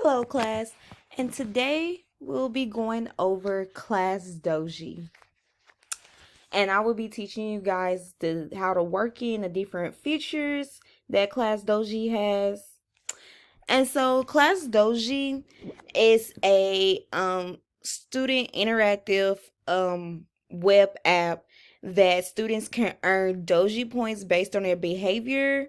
Hello, class, and today we'll be going over Classdojo, and I will be teaching you guys how to work in the different features that Classdojo has. And so, Classdojo is a student interactive web app that students can earn doji points based on their behavior,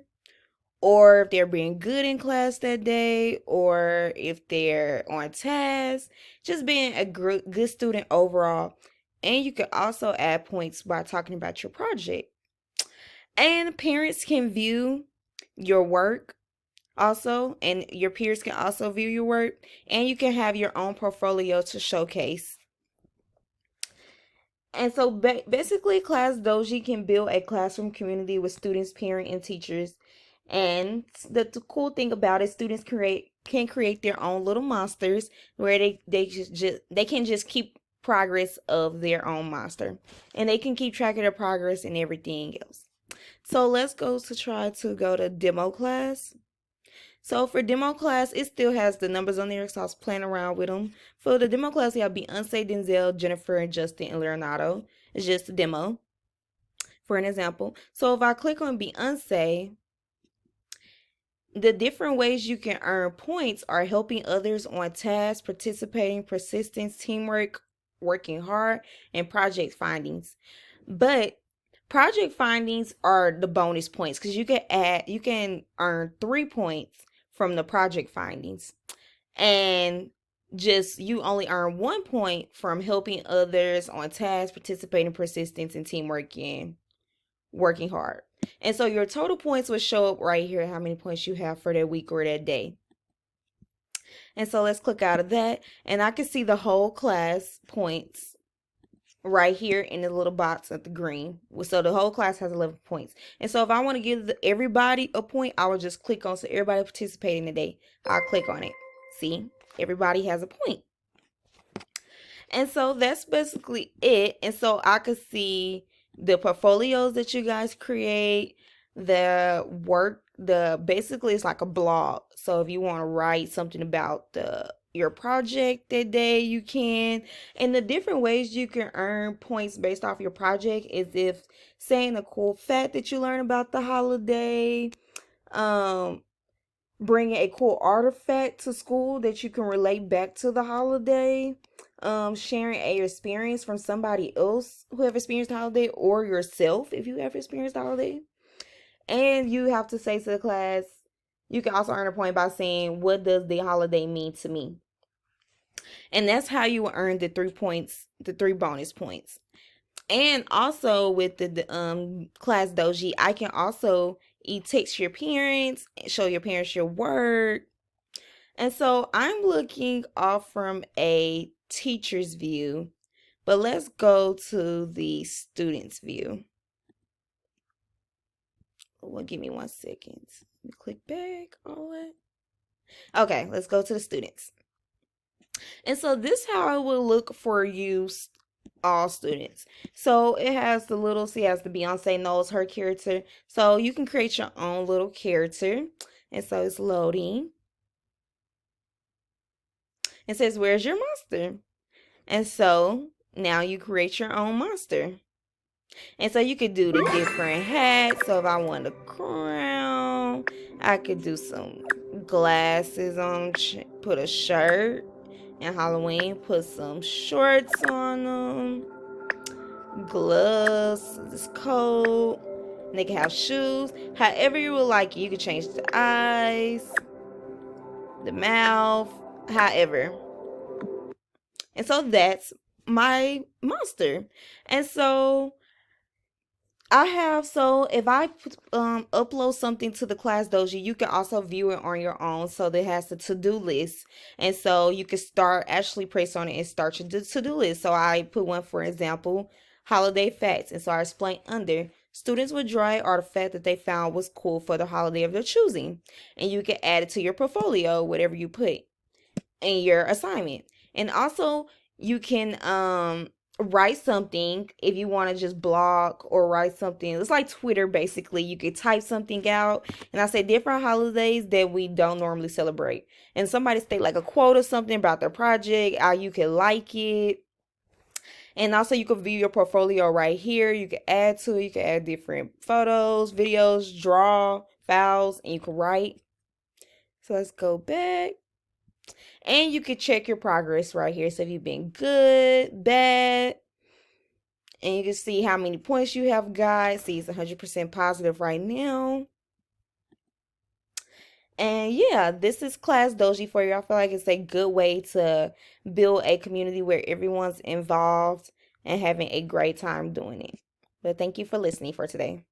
or if they're being good in class that day, or if they're on task, just being a good student overall. And you can also add points by talking about your project. And parents can view your work also, and your peers can also view your work, and you can have your own portfolio to showcase. And so basically, Classdojo can build a classroom community with students, parents, and teachers. And the cool thing about it, students can create their own little monsters where they can just keep progress of their own monster, and they can keep track of their progress and everything else. So let's try to go to demo class. So for demo class, it still has the numbers on there, so I was playing around with them. For the demo class, we have Beyonce, Denzel, Jennifer, and Justin, and Leonardo. It's just a demo for an example. So if I click on Beyonce, the different ways you can earn points are helping others on tasks, participating, persistence, teamwork, working hard, and project findings. But project findings are the bonus points because you can earn 3 points from the project findings, and just you only earn 1 point from helping others on tasks, participating, persistence, and teamwork and working hard. And so your total points will show up right here, how many points you have for that week or that day. And so let's click out of that, and I can see the whole class points right here in the little box at the green. So the whole class has 11 points. And so if I want to give everybody a point, I will just click on, so everybody participating today, I'll click on it. See, everybody has a point. And so that's basically it. And so I could see the portfolios that you guys create, the work, basically it's like a blog. So if you want to write something about your project that day, you can. And the different ways you can earn points based off your project is if saying a cool fact that you learn about the holiday, um bringing a cool artifact to school that you can relate back to the holiday, sharing a experience from somebody else who have experienced the holiday, or yourself if you have experienced the holiday. And you have to say to the class, you can also earn a point by saying, what does the holiday mean to me? And that's how you will earn the 3 points, the 3 bonus points. And also with the Classdojo, I can also text your parents, show your parents your work. And so I'm looking off from a teacher's view, but let's go to the student's view. Well, give me 1 second. Let me click back, all that. Okay, let's go to the students. And so this how it will look for you, all students. So it has the little, see, it has the Beyonce knows her character. So you can create your own little character. And so it's loading. It says, where's your monster? And so now you create your own monster. And so you could do the different hats. So if I want a crown, I could do some glasses on, put a shirt. And Halloween, put some shorts on them, gloves, this coat. And they can have shoes. However you would like it. You could change the eyes, the mouth, however. And so that's my monster. And so if I upload something to the Classdojo, you can also view it on your own. So it has the to-do list. And so you can actually press on it and start your to-do list. So I put one, for example, holiday facts. And so I explain under, students would draw an artifact that they found was cool for the holiday of their choosing. And you can add it to your portfolio, whatever you put in your assignment. And also you can write something if you want to just blog or write something. It's like Twitter basically. You could type something out and I say different holidays that we don't normally celebrate. And somebody state like a quote or something about their project, how you can like it. And also you can view your portfolio right here. You can add to it. You can add different photos, videos, draw, files, and you can write. So let's go back. And you can check your progress right here. So if you've been good, bad, and you can see how many points you have got. See, it's 100% positive right now. And yeah, this is Class Doji for you. I feel like it's a good way to build a community where everyone's involved and having a great time doing it. But thank you for listening for today.